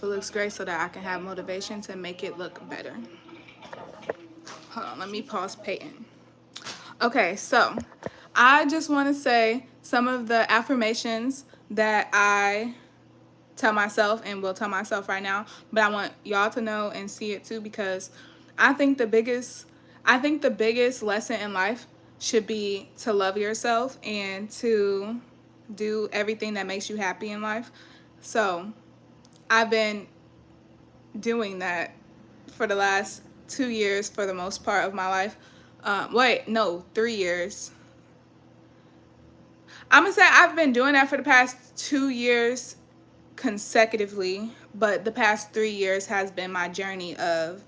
it looks great so that I can have motivation to make it look better. Hold on, let me pause Peyton. Okay, so I just want to say some of the affirmations that I tell myself and will tell myself right now, but I want y'all to know and see it too, because I think the biggest lesson in life should be to love yourself and to do everything that makes you happy in life. So I've been doing that for the last 2 years for the most part of my life. Wait, no, 3 years. I'm gonna say I've been doing that for the past 2 years consecutively, but the past 3 years has been my journey of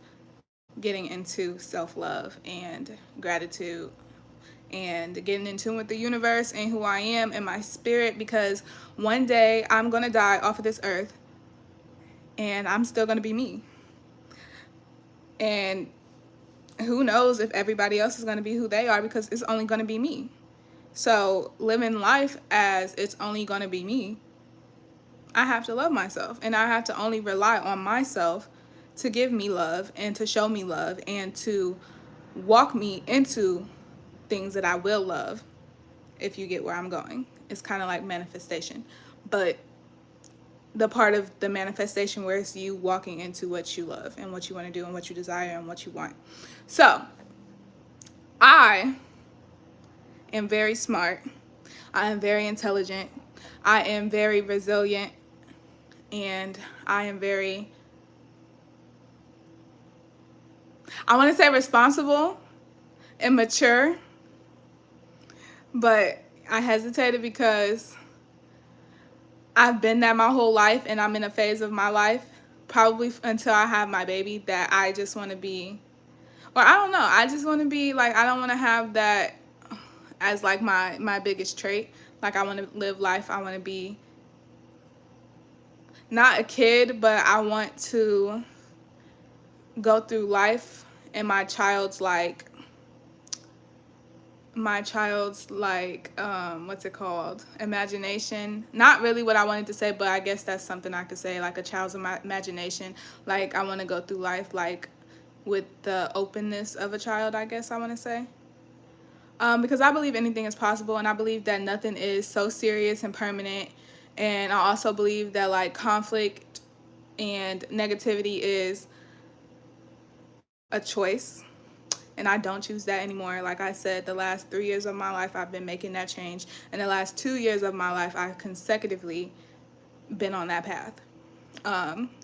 getting into self-love and gratitude and getting in tune with the universe and who I am and my spirit, because one day I'm gonna die off of this earth and I'm still gonna be me. And who knows if everybody else is gonna be who they are, because it's only gonna be me. So living life as it's only gonna be me, I have to love myself, and I have to only rely on myself to give me love and to show me love and to walk me into things that I will love, if you get where I'm going. It's kind of like manifestation, but the part of the manifestation where it's you walking into what you love and what you want to do and what you desire and what you want. So I am very smart. I am very intelligent. I am very resilient. And I am very, I want to say responsible and mature, but I hesitated because I've been that my whole life, and I'm in a phase of my life, probably until I have my baby, that I just want to be, or I don't know, I just want to be like, I don't want to have that as like my biggest trait. Like, I want to live life, I want to be not a kid, but I want to go through life and what's it called, imagination. Not really what I wanted to say, but I guess that's something I could say, like a child's imagination. Like, I want to go through life like with the openness of a child, I guess I want to say. Because I believe anything is possible, and I believe that nothing is so serious and permanent. And I also believe that like conflict and negativity is a choice, and I don't choose that anymore. Like I said, the last 3 years of my life I've been making that change, and the last 2 years of my life I've consecutively been on that path.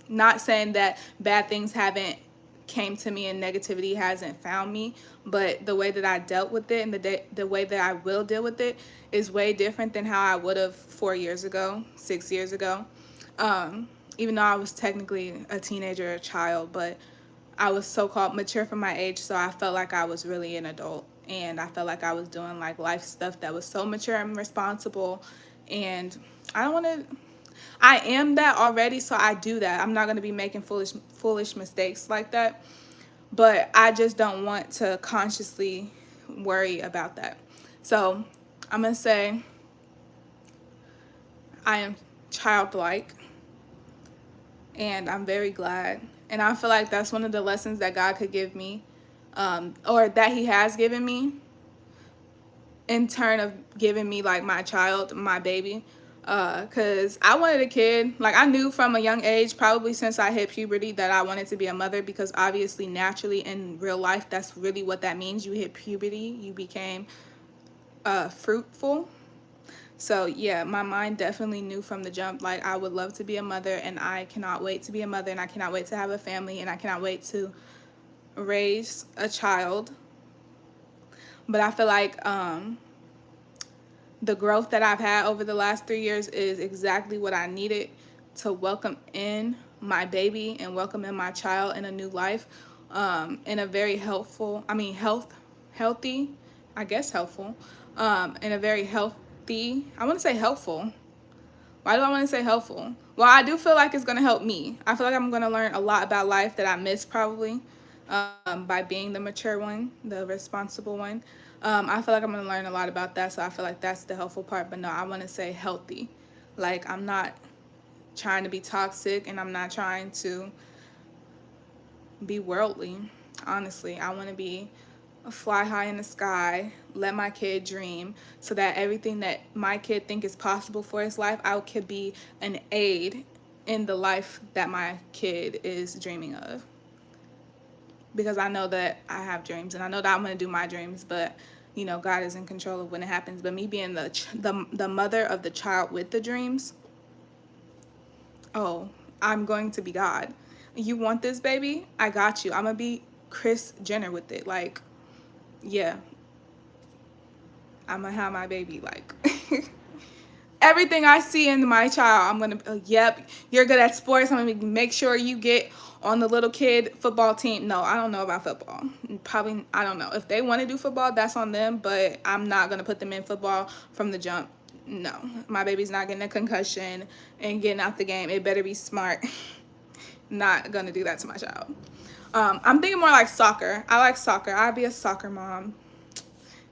Not saying that bad things haven't came to me and negativity hasn't found me, but the way that I dealt with it and the way that I will deal with it is way different than how I would have 4 years ago, 6 years ago. Even though I was technically a teenager, a child, but I was so-called mature for my age, so I felt like I was really an adult, and I felt like I was doing like life stuff that was so mature and responsible, and I don't want to, I am that already, so I do that. I'm not going to be making foolish mistakes like that, but I just don't want to consciously worry about that. So I'm going to say I am childlike, and I'm very glad. And I feel like that's one of the lessons that God could give me, or that he has given me, in turn of giving me like my child, my baby. Because I wanted a kid. Like, I knew from a young age, probably since I hit puberty, that I wanted to be a mother, because obviously naturally in real life that's really what that means. You hit puberty, you became fruitful. So yeah, my mind definitely knew from the jump, like, I would love to be a mother, and I cannot wait to be a mother, and I cannot wait to have a family, and I cannot wait to raise a child. But I feel like the growth that I've had over the last 3 years is exactly what I needed to welcome in my baby and welcome in my child in a new life, in a very healthy, I guess helpful, in a very healthy, I want to say helpful. Why do I want to say helpful? Well, I do feel like it's going to help me. I feel like I'm going to learn a lot about life that I missed probably, by being the mature one, the responsible one. I feel like I'm going to learn a lot about that, so I feel like that's the helpful part. But no, I want to say healthy. Like, I'm not trying to be toxic, and I'm not trying to be worldly. Honestly, I want to be fly high in the sky, let my kid dream, so that everything that my kid think is possible for his life, I could be an aid in the life that my kid is dreaming of. Because I know that I have dreams, and I know that I'm going to do my dreams, but you know, God is in control of when it happens. But me being the mother of the child with the dreams, oh, I'm going to be God. You want this, baby? I got you. I'm going to be Kris Jenner with it. Like, yeah, I'm going to have my baby. Like, everything I see in my child, I'm going to, yep, you're good at sports. I'm going to make sure you get on the little kid football team. No, I don't know about football. Probably, I don't know. If they want to do football, that's on them, but I'm not going to put them in football from the jump. No, my baby's not getting a concussion and getting out the game. It better be smart. Not going to do that to my child. I'm thinking more like soccer. I like soccer. I'd be a soccer mom.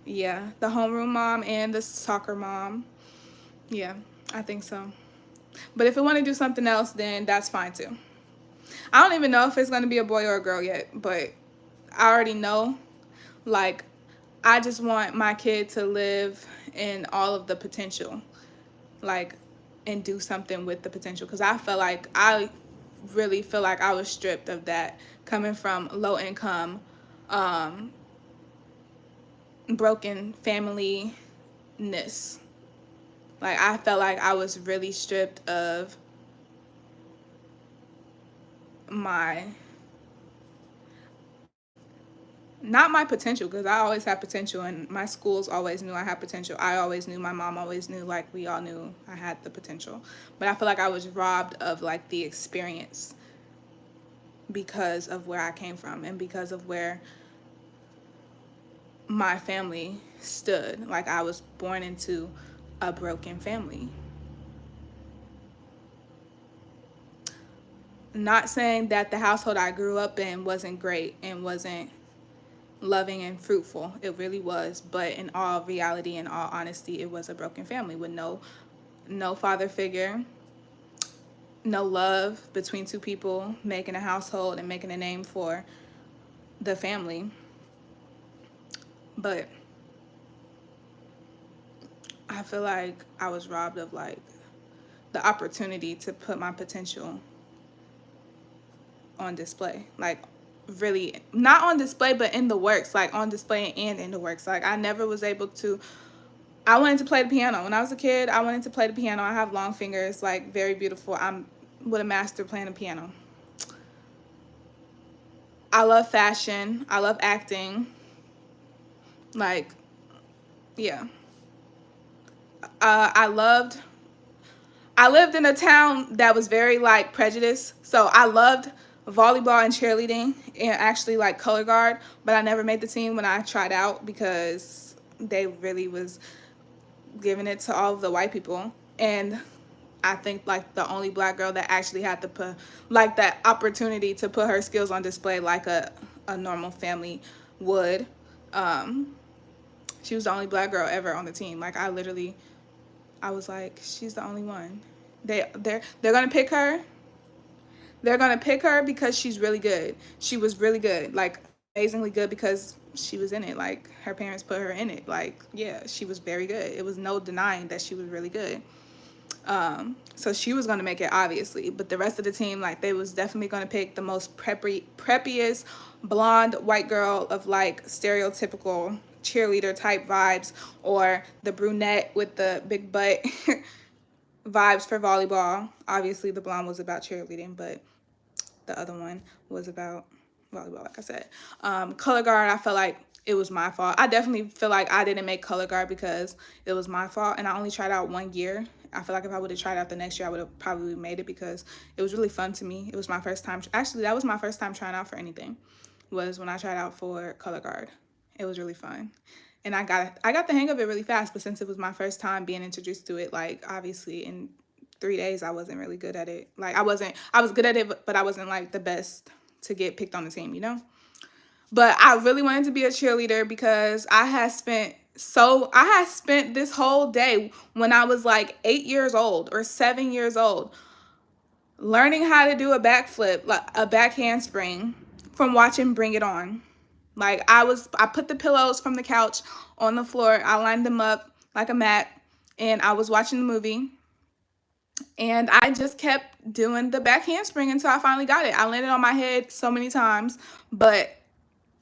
Yeah, the homeroom mom and the soccer mom. Yeah, I think so. But if I want to do something else, then that's fine too. I don't even know if it's going to be a boy or a girl yet, but I already know, like, I just want my kid to live in all of the potential, like, and do something with the potential. Because I really feel like I was stripped of that coming from low income, broken family-ness. Like, I felt like I was really stripped of my, not my potential, because I always had potential, and my schools always knew I had potential. I always knew, my mom always knew, like, we all knew I had the potential. But I feel like I was robbed of, like, the experience because of where I came from and because of where my family stood. Like, I was born into a broken family. Not saying that the household I grew up in wasn't great and wasn't loving and fruitful. It really was. But in all reality and all honesty, it was a broken family with no father figure, no love between two people, making a household and making a name for the family. But I feel like I was robbed of, like, the opportunity to put my potential on display. Like, really, not on display, but in the works. Like, on display and in the works. Like, I never was able to, I wanted to play the piano. When I was a kid, I wanted to play the piano. I have long fingers, like, very beautiful. I'm with a master playing the piano. I love fashion. I love acting. Like, yeah. I lived in a town that was very, like, prejudiced. So I loved volleyball and cheerleading and actually, like, color guard. But I never made the team when I tried out because they really was giving it to all of the white people. And I think, like, the only black girl that actually had to put, like, that opportunity to put her skills on display like a normal family would. She was the only black girl ever on the team. Like, I was like, she's the only one. They're gonna pick her. They're gonna pick her because she's really good. She was really good, like, amazingly good, because she was in it. Like, her parents put her in it. Like, yeah, she was very good. It was no denying that she was really good. So she was gonna make it, obviously. But the rest of the team, like, they was definitely gonna pick the most preppiest blonde white girl of, like, stereotypical cheerleader type vibes, or the brunette with the big butt vibes for volleyball. Obviously, the blonde was about cheerleading, but the other one was about volleyball, like I said. Color guard, I felt like it was my fault. I definitely feel like I didn't make color guard because it was my fault, and I only tried out 1 year. I feel like if I would have tried out the next year, I would have probably made it, because it was really fun to me. It was my first time. Actually, that was my first time trying out for anything, was when I tried out for color guard. It was really fun. And I got the hang of it really fast, but since it was my first time being introduced to it, like, obviously in 3 days, I wasn't really good at it. Like, I was good at it, but I wasn't, like, the best to get picked on the team, you know? But I really wanted to be a cheerleader because I had spent this whole day when I was, like, 8 years old or 7 years old learning how to do a backflip, like a back handspring, from watching Bring It On. Like I put the pillows from the couch on the floor, I lined them up like a mat, and I was watching the movie, and I just kept doing the back handspring until I finally got it. I landed on my head so many times, but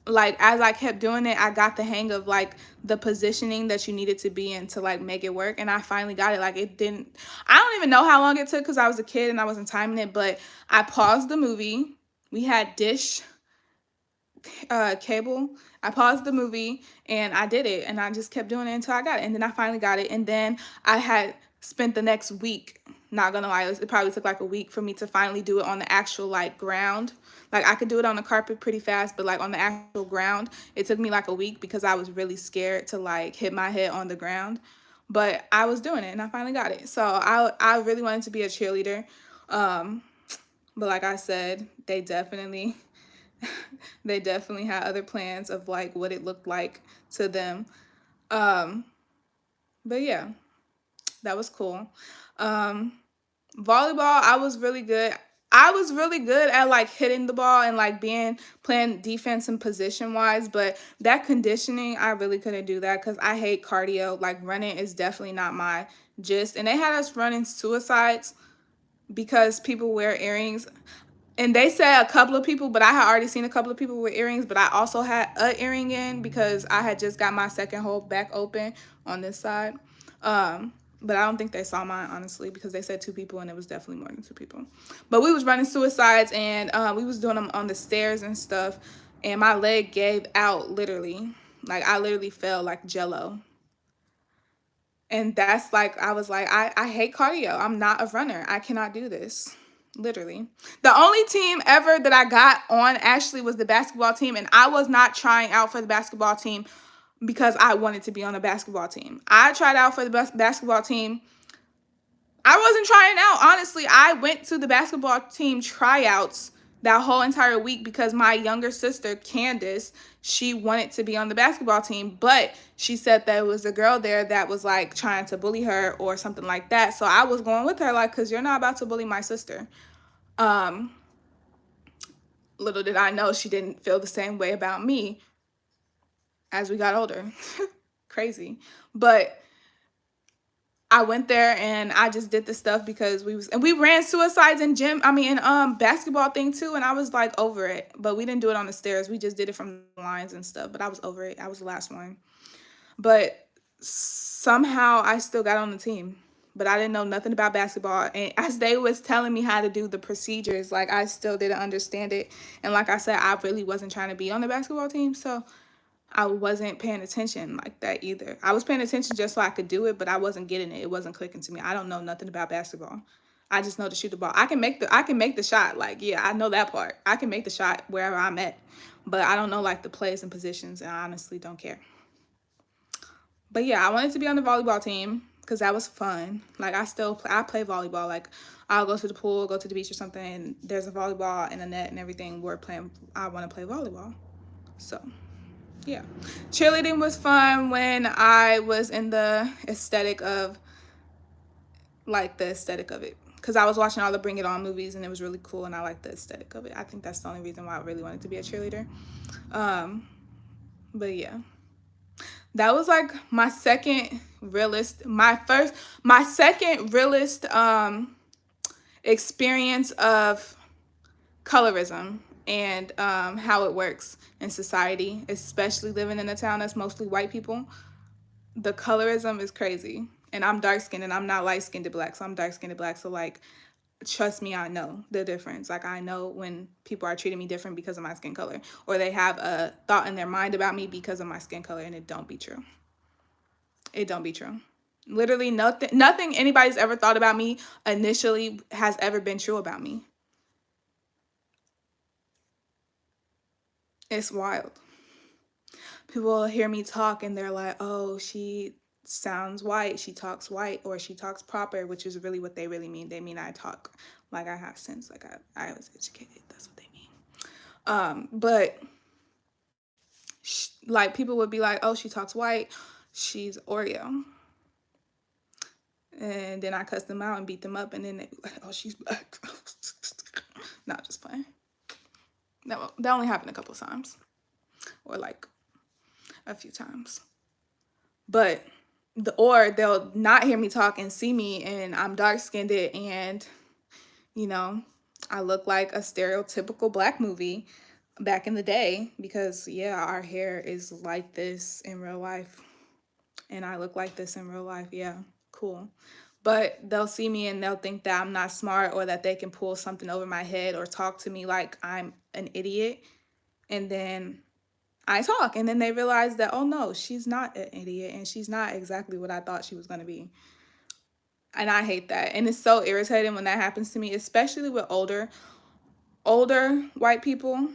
like as I kept doing it, I got the hang of like the positioning that you needed to be in to like make it work, and I finally got it. Like it didn't, I don't even know how long it took because I was a kid and I wasn't timing it, but I paused the movie. We had dish cable. I paused the movie and I did it, and I just kept doing it until I got it, and then I finally got it. And then I had spent the next week, not gonna lie, it probably took like a week for me to finally do it on the actual like ground. Like I could do it on the carpet pretty fast, but like on the actual ground it took me like a week because I was really scared to like hit my head on the ground. But I was doing it and I finally got it. So I really wanted to be a cheerleader. um but like I said, they definitely had other plans of like what it looked like to them. Um, but yeah, that was cool. Um, volleyball, I was really good. I was really good at like hitting the ball and like being playing defense and position wise, but that conditioning, I really couldn't do that because I hate cardio. Like running is definitely not my gist. And they had us running suicides because people wear earrings. And they said a couple of people, but I had already seen a couple of people with earrings, but I also had a earring in because I had just got my second hole back open on this side. But I don't think they saw mine, honestly, because they said two people and it was definitely more than two people. But we was running suicides, and we was doing them on the stairs and stuff, and my leg gave out literally. Like I literally fell like jello. And that's like, I was like, I hate cardio. I'm not a runner. I cannot do this. Literally. The only team ever that I got on actually was the basketball team. And I was not trying out for the basketball team because I wanted to be on a basketball team. I tried out for the basketball team. I wasn't trying out, honestly. I went to the basketball team tryouts that whole entire week because my younger sister, Candace, she wanted to be on the basketball team, but she said there was a girl there that was like trying to bully her or something like that. So I was going with her, like, because you're not about to bully my sister. Um, Little did I know she didn't feel the same way about me as we got older. Crazy. But I went there and I just did the stuff because we ran suicides in gym. I mean, in basketball thing too. And I was like over it, but we didn't do it on the stairs. We just did it from the lines and stuff. But I was over it. I was the last one. But somehow I still got on the team. But I didn't know nothing about basketball. And as they was telling me how to do the procedures, like I still didn't understand it. And like I said, I really wasn't trying to be on the basketball team. So I wasn't paying attention like that either. I was paying attention just so I could do it, but I wasn't getting it. It wasn't clicking to me. I don't know nothing about basketball. I just know to shoot the ball. I can make the shot. Like, yeah, I know that part. I can make the shot wherever I'm at. But I don't know like the plays and positions, and I honestly don't care. But yeah, I wanted to be on the volleyball team because that was fun. Like I play volleyball. Like I'll go to the pool, go to the beach or something, and there's a volleyball and a net and everything. I want to play volleyball. So yeah, cheerleading was fun when I was in the aesthetic of it, because I was watching all the Bring It On movies and it was really cool and I liked the aesthetic of it. I think that's the only reason why I really wanted to be a cheerleader. But yeah, that was like my second realist experience of colorism and how it works in society, especially living in a town that's mostly white people. The colorism is crazy. And I'm dark skinned and I'm not light skinned to black. So I'm dark skinned to black. So like, trust me, I know the difference. Like I know when people are treating me different because of my skin color, or they have a thought in their mind about me because of my skin color, and it don't be true. It don't be true. Literally nothing anybody's ever thought about me initially has ever been true about me. It's wild. People hear me talk and they're like, oh, she sounds white, she talks white, or she talks proper, which is really what they really mean. They mean I talk like I have sense, like I was educated. That's what they mean. But like people would be like, oh, she talks white, she's Oreo. And then I cuss them out and beat them up, and then they be like, oh, she's black. Not just playing. That only happened a couple times, or like a few times. But or they'll not hear me talk and see me, and I'm dark skinned, and you know, I look like a stereotypical black movie back in the day, because yeah, our hair is like this in real life, and I look like this in real life. Yeah, cool. But they'll see me and they'll think that I'm not smart, or that they can pull something over my head or talk to me like I'm an idiot. And then I talk, and then they realize that, oh no, she's not an idiot, and she's not exactly what I thought she was going to be. And I hate that. And it's so irritating when that happens to me, especially with older white people,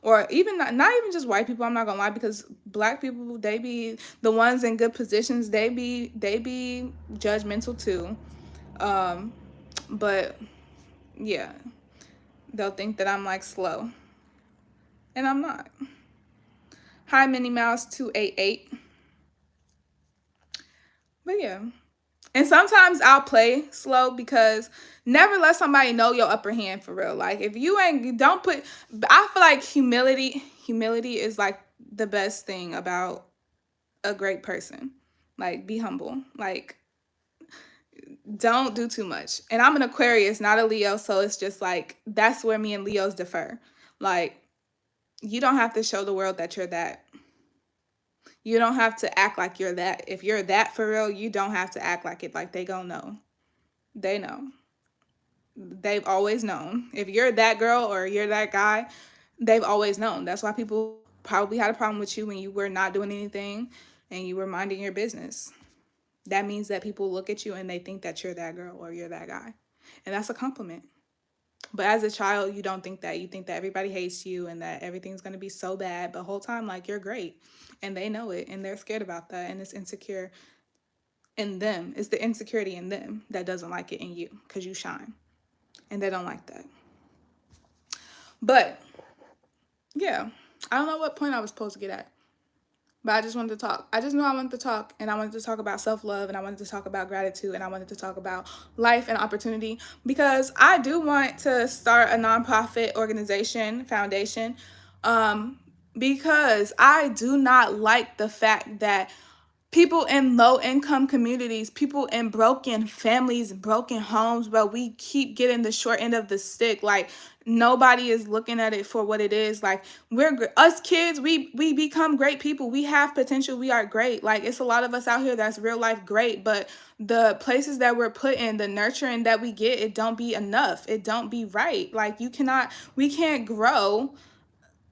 or even not even just white people. I'm not gonna lie, because black people, they be the ones in good positions, they be judgmental too. But yeah, they'll think that I'm like slow, and I'm not. Hi, Minnie Mouse 288. But yeah. And sometimes I'll play slow, because never let somebody know your upper hand for real. Like, if you ain't, don't put, I feel like humility is like the best thing about a great person. Like, be humble. Like, don't do too much. And I'm an Aquarius, not a Leo. So it's just like, that's where me and Leos differ. Like, you don't have to show the world that you're that. You don't have to act like you're that. If you're that for real, you don't have to act like it. Like, they gonna know. They know. They've always known. If you're that girl or you're that guy, they've always known. That's why people probably had a problem with you when you were not doing anything and you were minding your business. That means that people look at you and they think that you're that girl or you're that guy. And that's a compliment. But as a child, you don't think that. You think that everybody hates you and that everything's going to be so bad. But the whole time, like, you're great. And they know it. And they're scared about that. And it's insecure in them. It's the insecurity in them that doesn't like it in you, because you shine. And they don't like that. But yeah, I don't know what point I was supposed to get at, but I just wanted to talk. I just knew I wanted to talk, and I wanted to talk about self-love, and I wanted to talk about gratitude, and I wanted to talk about life and opportunity, because I do want to start a nonprofit organization, foundation, because I do not like the fact that people in low income communities, people in broken families, broken homes, but we keep getting the short end of the stick. Like, nobody is looking at it for what it is. Like, us kids, we become great people. We have potential. We are great. Like, it's a lot of us out here that's real life great, but the places that we're put in, the nurturing that we get, it don't be enough. It don't be right. Like, we can't grow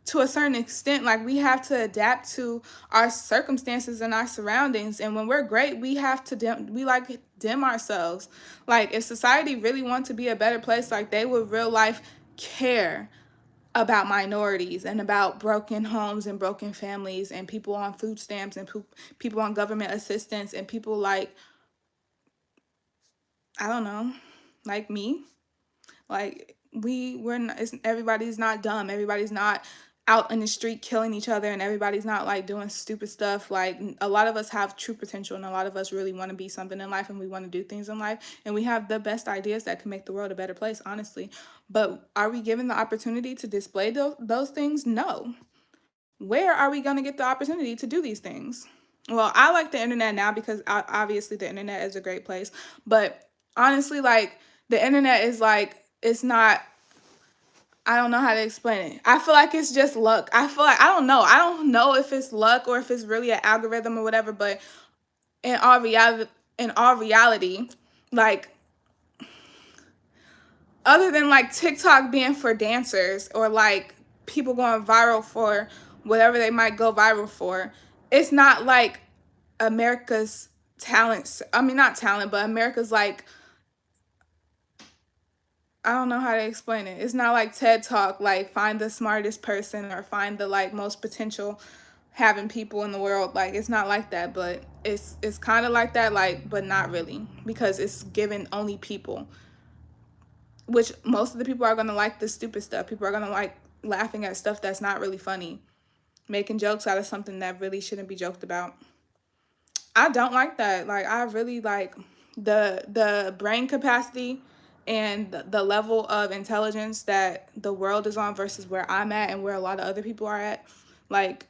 to a certain extent. Like, we have to adapt to our circumstances and our surroundings. And when we're great, we have to dim ourselves. Like, if society really wants to be a better place, like, they would real life care about minorities and about broken homes and broken families and people on food stamps and people on government assistance and people like, I don't know, like me. Like, we're not, everybody's not dumb. Everybody's not out in the street killing each other, and everybody's not like doing stupid stuff. Like, a lot of us have true potential, and a lot of us really want to be something in life, and we want to do things in life, and we have the best ideas that can make the world a better place, honestly. But are we given the opportunity to display those things? No. Where are we going to get the opportunity to do these things? Well, I like the internet now, because obviously the internet is a great place, but honestly, like, the internet is like, it's not, I don't know how to explain it. I feel like it's just luck. I feel like, I don't know. I don't know if it's luck or if it's really an algorithm or whatever, but in all reality, like, other than like TikTok being for dancers, or like people going viral for whatever they might go viral for, it's not like America's talents. I mean, not talent, but America's like, I don't know how to explain it. It's not like TED Talk, like find the smartest person or find the like most potential having people in the world. Like, it's not like that, but it's kind of like that, like, but not really, because it's given only people, which most of the people are going to like the stupid stuff. People are going to like laughing at stuff that's not really funny, making jokes out of something that really shouldn't be joked about. I don't like that. Like, I really like the brain capacity and the level of intelligence that the world is on versus where I'm at and where a lot of other people are at, like,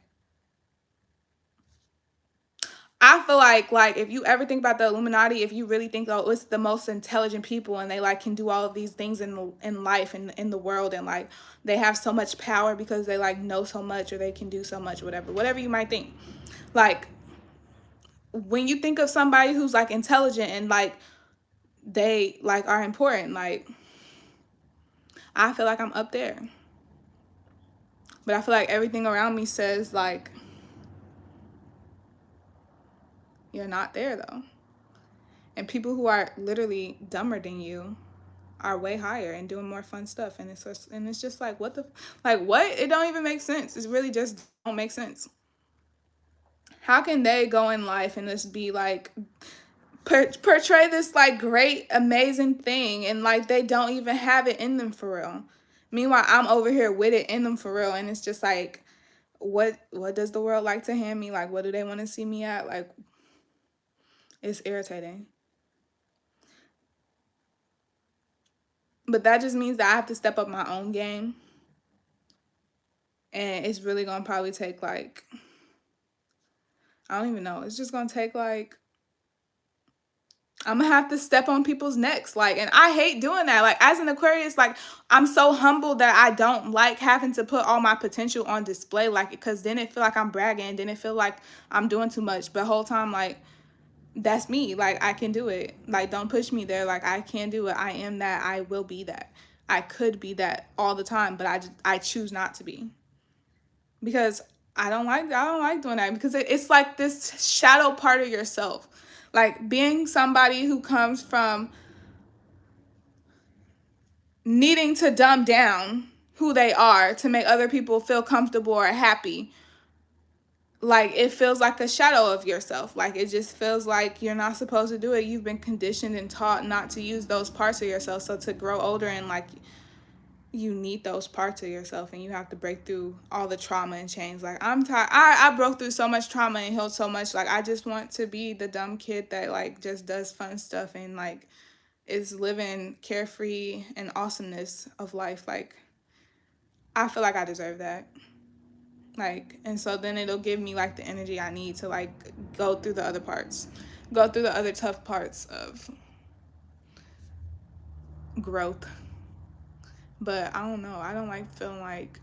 I feel like if you ever think about the Illuminati, if you really think, oh, it's the most intelligent people and they like can do all of these things in life and in the world, and like they have so much power because they like know so much or they can do so much, whatever you might think. Like, when you think of somebody who's like intelligent and like they like are important, like, I feel like I'm up there. But I feel like everything around me says like you're not there though. And people who are literally dumber than you are way higher and doing more fun stuff, and it's just like, what the, like, what? It don't even make sense. It's really just don't make sense. How can they go in life and just be like portray this like great amazing thing, and like they don't even have it in them for real? Meanwhile, I'm over here with it in them for real, and it's just like, what does the world like to hand me? Like, what do they want to see me at? Like, it's irritating. But that just means that I have to step up my own game. And it's really going to probably take like, I don't even know. It's just going to take like, I'm going to have to step on people's necks. Like, and I hate doing that. Like, as an Aquarius, like, I'm so humble that I don't like having to put all my potential on display. Like, because then it feel like I'm bragging. Then it feel like I'm doing too much. But the whole time, like, that's me. Like, I can do it. Like, don't push me there. Like, I can do it. I am that. I will be that. I could be that all the time, but I choose not to be, because I don't like doing that, because it's like this shadow part of yourself. Like, being somebody who comes from needing to dumb down who they are to make other people feel comfortable or happy, like, it feels like a shadow of yourself. Like, it just feels like you're not supposed to do it. You've been conditioned and taught not to use those parts of yourself. So to grow older and like, you need those parts of yourself, and you have to break through all the trauma and change. Like, I'm tired. I broke through so much trauma and healed so much. Like, I just want to be the dumb kid that like just does fun stuff and like is living carefree and awesomeness of life. Like, I feel like I deserve that. Like, and so then it'll give me like the energy I need to like go through the other parts, go through the other tough parts of growth. But I don't know. I don't like feeling like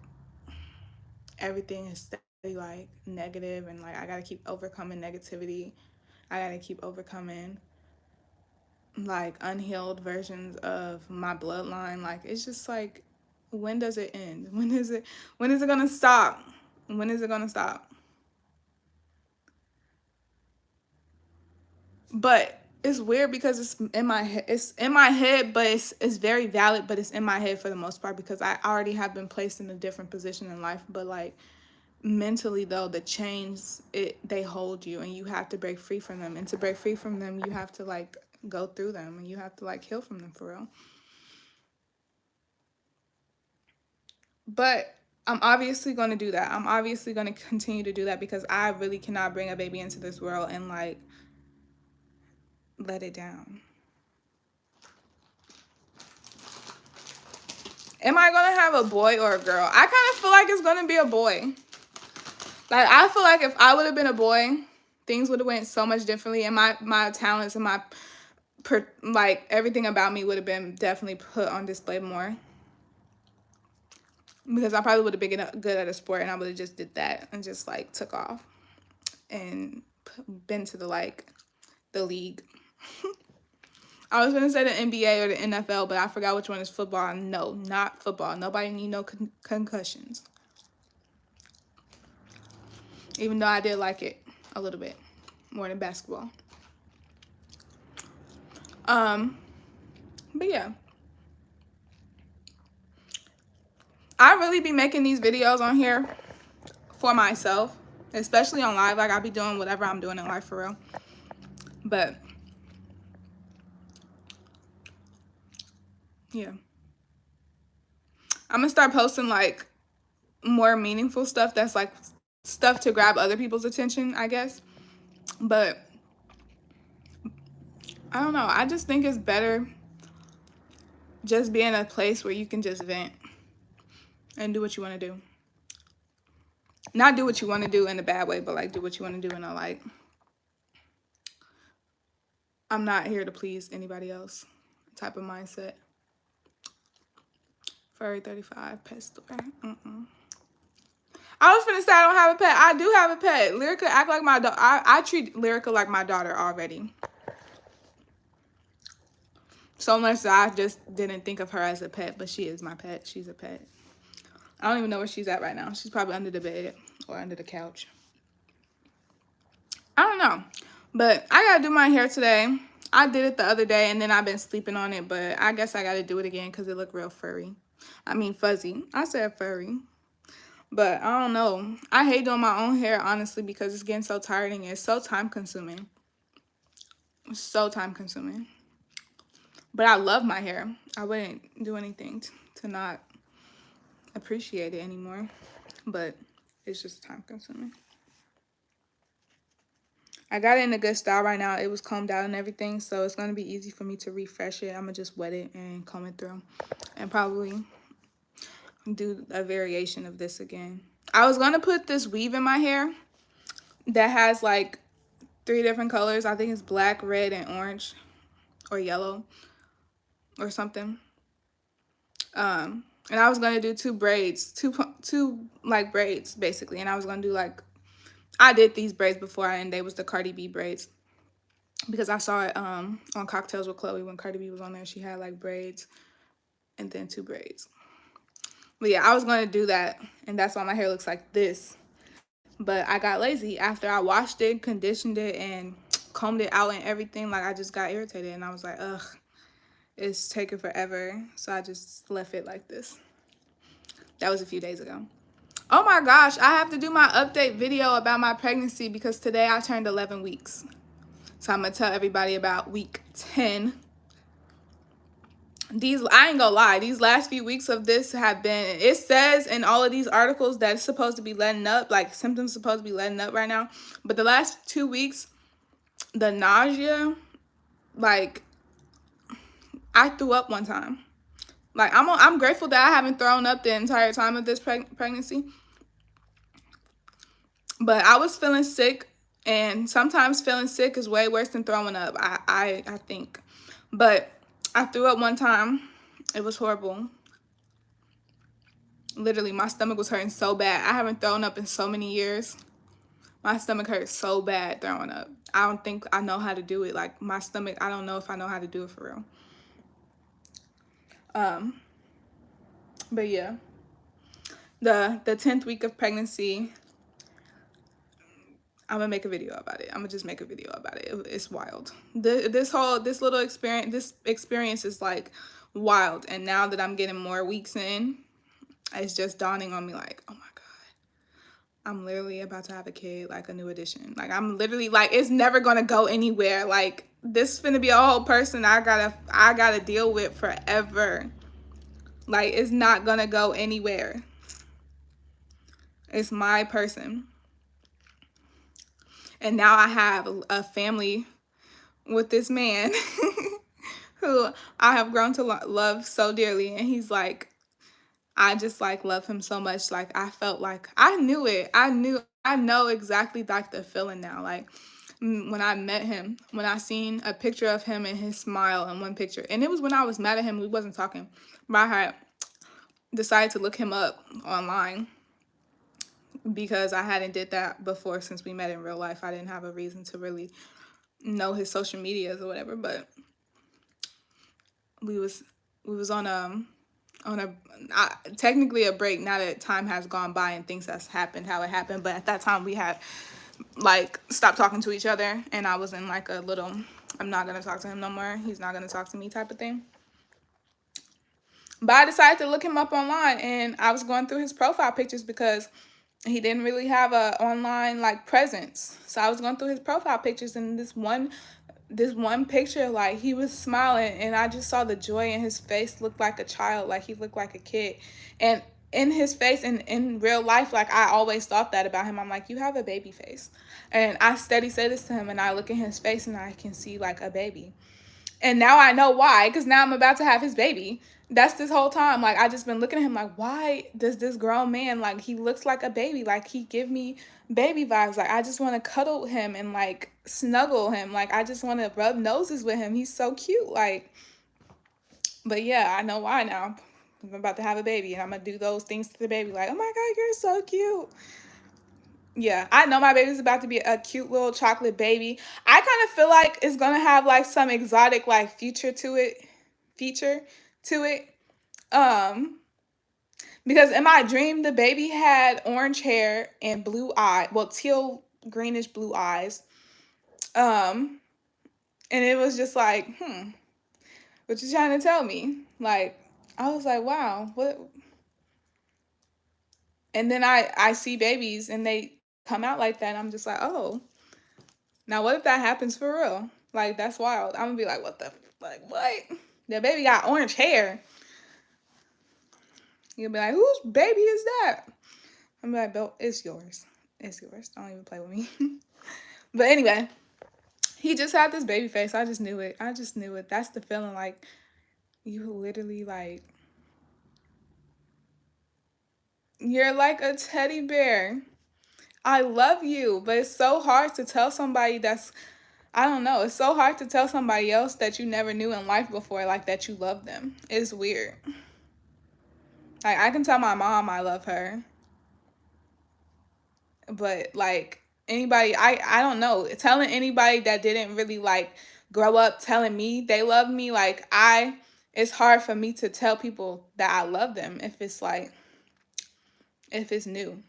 everything is steady, like negative, and like I gotta keep overcoming negativity. I gotta keep overcoming like unhealed versions of my bloodline. Like, it's just like, when does it end? When is it gonna stop? When is it gonna stop? But it's weird because it's in my head. It's in my head, but it's very valid, but it's in my head for the most part because I already have been placed in a different position in life. But like, mentally though, the chains, they hold you, and you have to break free from them. And to break free from them, you have to like go through them, and you have to like heal from them for real. But I'm obviously going to do that. I'm obviously going to continue to do that, because I really cannot bring a baby into this world and like let it down. Am I going to have a boy or a girl? I kind of feel like it's going to be a boy. Like, I feel like if I would have been a boy, things would have went so much differently, and my talents and like everything about me would have been definitely put on display more, because I probably would have been good at a sport, and I would have just did that and just like took off and been to the league. I was gonna say the NBA or the NFL, but I forgot which one is football. No, not football. Nobody need no concussions. Even though I did like it a little bit more than basketball. But yeah. I really be making these videos on here for myself, especially on live. Like, I be doing whatever I'm doing in life for real. But yeah, I'm gonna start posting like more meaningful stuff that's like stuff to grab other people's attention, I guess. But I don't know. I just think it's better just be in a place where you can just vent and do what you want to do. Not do what you want to do in a bad way, but like do what you want to do in a like, I'm not here to please anybody else type of mindset. Furry 35 pet store. I was finna say I don't have a pet. I do have a pet. Lyrica act like my daughter. I treat Lyrica like my daughter already. So much that I just didn't think of her as a pet, but she is my pet. She's a pet. I don't even know where she's at right now. She's probably under the bed or under the couch. I don't know. But I gotta do my hair today. I did it the other day and then I've been sleeping on it, but I guess I gotta do it again because it looked real furry. I mean fuzzy. I said furry. But I don't know. I hate doing my own hair, honestly, because it's getting so tiring. It's so time consuming. It's so time consuming. But I love my hair. I wouldn't do anything to not appreciate it anymore. But it's just time consuming. I got it in a good style right now. It was combed out and everything, so it's going to be easy for me to refresh it. I'm going to just wet it and comb it through and probably do a variation of this again. I was going to put this weave in my hair that has like 3 different colors. I think it's black, red, and orange or yellow or something. And I was going to do 2 braids, two like braids basically. And I was going to do like, I did these braids before and they was the Cardi B braids. Because I saw it on Cocktails with Chloe when Cardi B was on there. She had like braids and then 2 braids. But yeah, I was going to do that. And that's why my hair looks like this. But I got lazy after I washed it, conditioned it, and combed it out and everything. Like I just got irritated and I was like, ugh, it's taking forever. So I just left it like this. That was a few days ago. Oh my gosh, I have to do my update video about my pregnancy because today I turned 11 weeks. So I'm going to tell everybody about week 10. I ain't gonna lie, these last few weeks of this have been, it says in all of these articles that it's supposed to be letting up, like symptoms supposed to be letting up right now. But the last 2 weeks, the nausea, like I threw up one time. Like I'm grateful that I haven't thrown up the entire time of this pregnancy. But I was feeling sick, and sometimes feeling sick is way worse than throwing up, I think. But I threw up one time. It was horrible. Literally, my stomach was hurting so bad. I haven't thrown up in so many years. My stomach hurts so bad throwing up. I don't think I know how to do it. Like, my stomach, I don't know if I know how to do it for real. But yeah. The 10th week of pregnancy, I'm gonna make a video about it. I'm gonna just make a video about it. It's wild. This little experience, this experience is like wild. And now that I'm getting more weeks in, it's just dawning on me like, oh my God, I'm literally about to have a kid, like a new addition. Like I'm literally like, it's never gonna go anywhere. Like this is gonna be a whole person I gotta deal with forever. Like it's not gonna go anywhere. It's my person. And now I have a family with this man who I have grown to love so dearly. And he's like, I just like love him so much. Like I felt like I knew it. I know exactly like the feeling now. Like when I met him, when I seen a picture of him and his smile in one picture. And it was when I was mad at him. We wasn't talking. But I had decided to look him up online, because I hadn't did that before since we met in real life. I didn't have a reason to really know his social medias or whatever, but we was on technically a break now that time has gone by and things has happened how it happened, but at that time we had like stopped talking to each other, and I was in like a little, I'm not gonna talk to him no more, he's not gonna talk to me type of thing. But I decided to look him up online, and I was going through his profile pictures because he didn't really have a online like presence. So I was going through his profile pictures, and this one picture, like he was smiling, and I just saw the joy in his face. Looked like a child, like he looked like a kid. And in his face and in real life, like I always thought that about him. I'm like, you have a baby face. And I steady say this to him, and I look in his face and I can see like a baby. And now I know why, because now I'm about to have his baby. That's this whole time. Like, I just been looking at him like, why does this grown man, like, he looks like a baby. Like, he give me baby vibes. Like, I just want to cuddle him and, like, snuggle him. Like, I just want to rub noses with him. He's so cute. Like, but yeah, I know why now. I'm about to have a baby and I'm going to do those things to the baby. Like, oh my God, you're so cute. Yeah, I know my baby's about to be a cute little chocolate baby. I kind of feel like it's gonna have like some exotic like feature to it. Um, because in my dream the baby had orange hair and blue eye, well teal greenish blue eyes. Um, and it was just like, what you trying to tell me? Like, I was like, wow, what? And then I see babies and they come out like that, and I'm just like, oh. Now, what if that happens for real? Like, that's wild. I'm gonna be like, what the, like, what? The baby got orange hair. You'll be like, whose baby is that? I'm like, Bill, it's yours. It's yours. Don't even play with me. But anyway, he just had this baby face. I just knew it. I just knew it. That's the feeling. Like, you literally, like, you're like a teddy bear. I love you. But it's so hard to tell somebody that's, I don't know. It's so hard to tell somebody else that you never knew in life before, like, that you love them. It's weird. Like, I can tell my mom I love her, but like anybody, I don't know. Telling anybody that didn't really like grow up telling me they love me, like it's hard for me to tell people that I love them if it's like if it's new.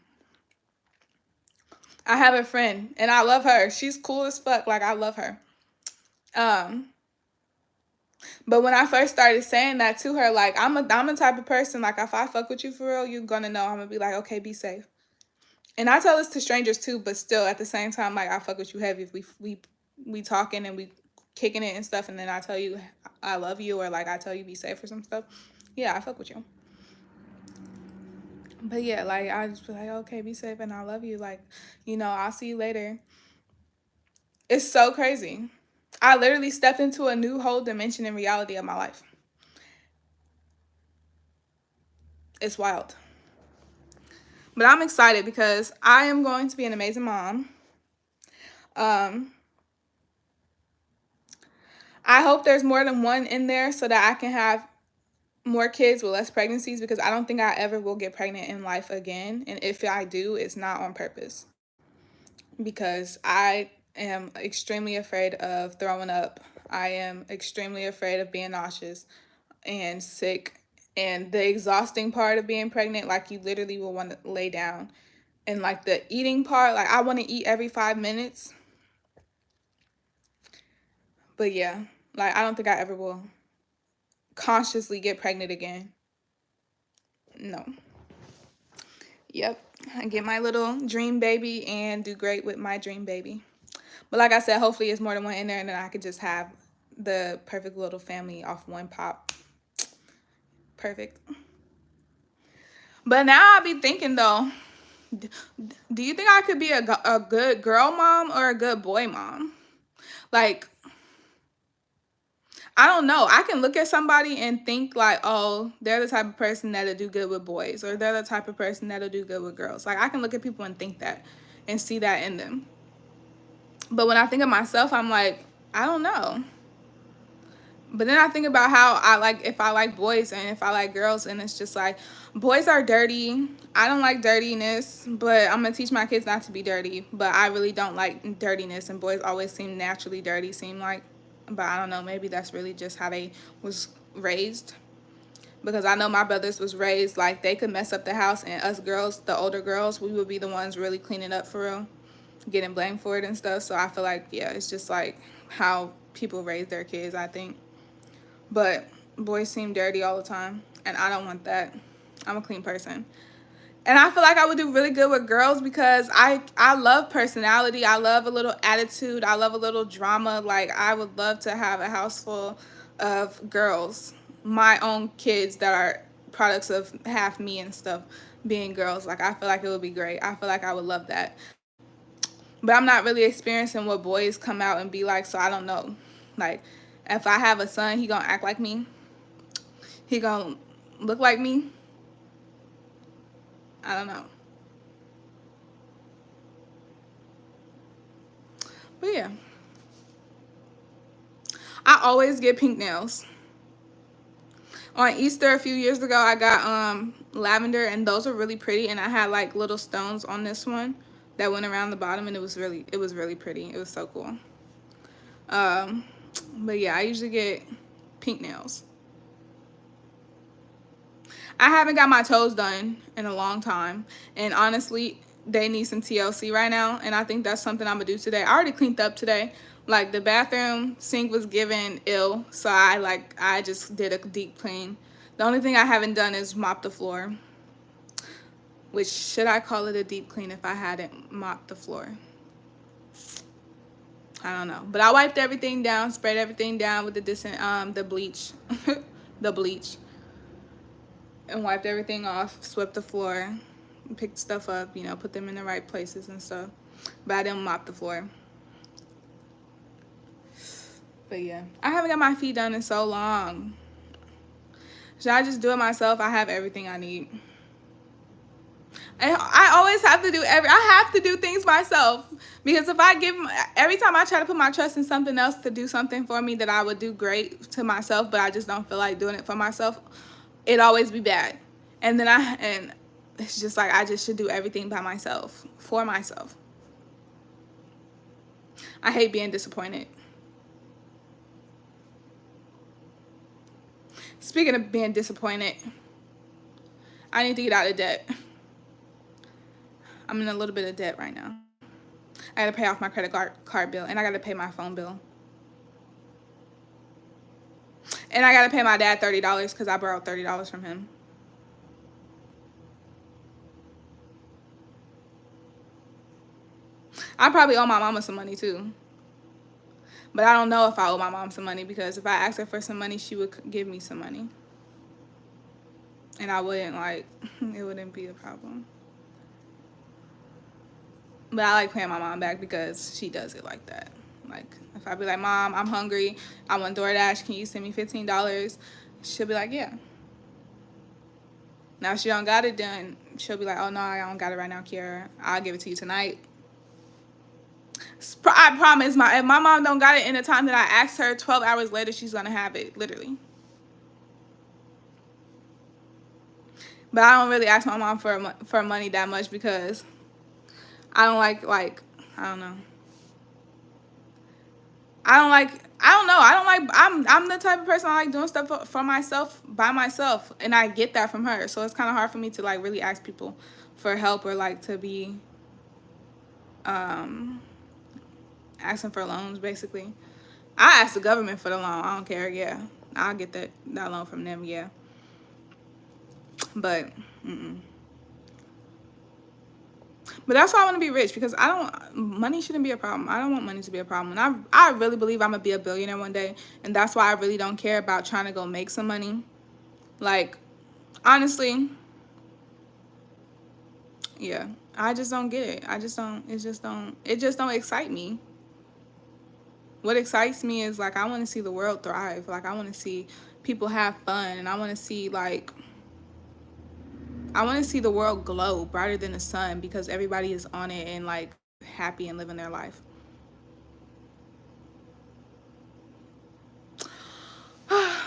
I have a friend and I love her. She's cool as fuck. Like I love her. Um, but when I first started saying that to her, like I'm the type of person like if I fuck with you for real, you're gonna know I'm gonna be like, okay, be safe. And I tell this to strangers too, but still at the same time, like I fuck with you heavy if we talking and we kicking it and stuff, and then I tell you I love you or like I tell you be safe or some stuff. Yeah, I fuck with you. But yeah, like I just be like, okay, be safe and I love you. Like, I'll see you later. It's so crazy. I literally stepped into a new whole dimension in reality of my life. It's wild. But I'm excited because I am going to be an amazing mom. Um, I hope there's more than one in there so that I can have more kids with less pregnancies because I don't think I ever will get pregnant in life again. And if I do, it's not on purpose. Because I am extremely afraid of throwing up. I am extremely afraid of being nauseous and sick. And the exhausting part of being pregnant, like you literally will want to lay down. And like the eating part, like I want to eat every 5 minutes. But yeah, like I don't think I ever will consciously get pregnant again. No. Yep. I get my little dream baby and do great with my dream baby. But like I said, hopefully it's more than one in there and then I could just have the perfect little family off one pop. Perfect. But now I be thinking though, do you think I could be a good girl mom or a good boy mom? Like, I don't know. I can look at somebody and think like, oh, they're the type of person that'll do good with boys, or they're the type of person that'll do good with girls. Like I can look at people and think that and see that in them. But when I think of myself, I'm like, I don't know. But then I think about how I like if I like boys and if I like girls, and it's just like boys are dirty. I don't like dirtiness, but I'm gonna teach my kids not to be dirty. But I really don't like dirtiness, and boys always seem naturally dirty, seem like. But I don't know, maybe that's really just how they was raised. Because I know my brothers was raised like they could mess up the house, and us girls, the older girls, we would be the ones really cleaning up for real, getting blamed for it and stuff. So I feel like, yeah, it's just like how people raise their kids, I think. But boys seem dirty all the time, and I don't want that. I'm a clean person. And I feel like I would do really good with girls because I love personality. I love a little attitude. I love a little drama. Like, I would love to have a house full of girls, my own kids that are products of half me and stuff, being girls. Like, I feel like it would be great. I feel like I would love that. But I'm not really experiencing what boys come out and be like, so I don't know. Like, If I have a son, he gonna act like me. He gonna look like me. I don't know. But yeah. I always get pink nails. On Easter a few years ago, I got lavender, and those are really pretty, and I had like little stones on this one that went around the bottom, and it was really pretty. It was so cool. Um but yeah, I usually get pink nails. I haven't got my toes done in a long time, and honestly, they need some TLC right now, and I think that's something I'm gonna do today. I already cleaned up today. Like, the bathroom sink was given ill, so I just did a deep clean. The only thing I haven't done is mop the floor, which, should I call it a deep clean if I hadn't mopped the floor? I don't know, but I wiped everything down, sprayed everything down with the bleach, the bleach, and wiped everything off, swept the floor, picked stuff up, you know, put them in the right places and stuff. But I didn't mop the floor. But yeah, I haven't got my feet done in so long. Should I just do it myself? I have everything I need. I always have to I have to do things myself, because if I give, every time I try to put my trust in something else to do something for me that I would do great to myself, but I just don't feel like doing it for myself, it always be bad. And then and it's just like, I just should do everything by myself, for myself. I hate being disappointed. Speaking of being disappointed, I need to get out of debt. I'm in a little bit of debt right now. I gotta pay off my credit card bill, and I gotta pay my phone bill. And I gotta pay my dad $30 because I borrowed $30 from him. I probably owe my mama some money too. But I don't know if I owe my mom some money, because if I asked her for some money, she would give me some money. And I wouldn't, like, it wouldn't be a problem. But I like paying my mom back because she does it like that. Like, if I be like, Mom, I'm hungry, I want DoorDash, can you send me $15? She'll be like, yeah. Now, if she don't got it, then she'll be like, oh, no, I don't got it right now, Keirra. I'll give it to you tonight. I promise, if my mom don't got it in the time that I asked her, 12 hours later, she's going to have it, literally. But I don't really ask my mom for money that much, because I don't like, I don't know. I'm the type of person, I like doing stuff for myself, by myself, and I get that from her. So it's kind of hard for me to, like, really ask people for help, or, like, to be asking for loans, basically. I ask the government for the loan. I don't care, yeah. I'll get that loan from them, yeah. But, But that's why I want to be rich, because money shouldn't be a problem. I don't want money to be a problem. And I really believe I'm going to be a billionaire one day. And that's why I really don't care about trying to go make some money. Like, honestly, yeah, I just don't get it. It just don't excite me. What excites me is, like, I want to see the world thrive. Like, I want to see people have fun, and I want to see, like, I want to see the world glow brighter than the sun, because everybody is on it and, like, happy and living their life.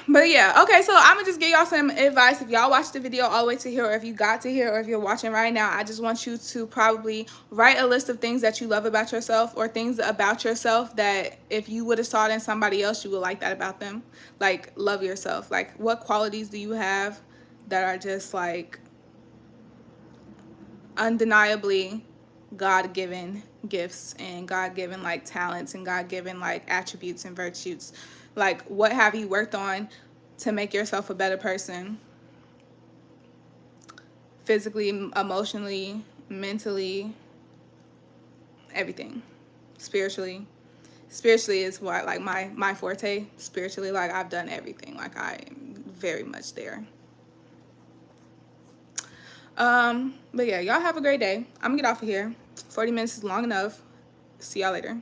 But yeah, okay, so I'm gonna just give y'all some advice. If y'all watched the video all the way to here, or if you got to here, or if you're watching right now, I just want you to probably write a list of things that you love about yourself, or things about yourself that if you would have saw it in somebody else, you would like that about them. Like, love yourself. Like, what qualities do you have that are just, like, undeniably God-given gifts, and God-given, like, talents, and God-given, like, attributes and virtues? Like, what have you worked on to make yourself a better person? Physically, emotionally, mentally, everything. Spiritually. Spiritually is what, like, my forte. Spiritually, like, I've done everything. Like, I'm very much there. But yeah, y'all have a great day. I'm gonna get off of here. 40 minutes is long enough. See y'all later.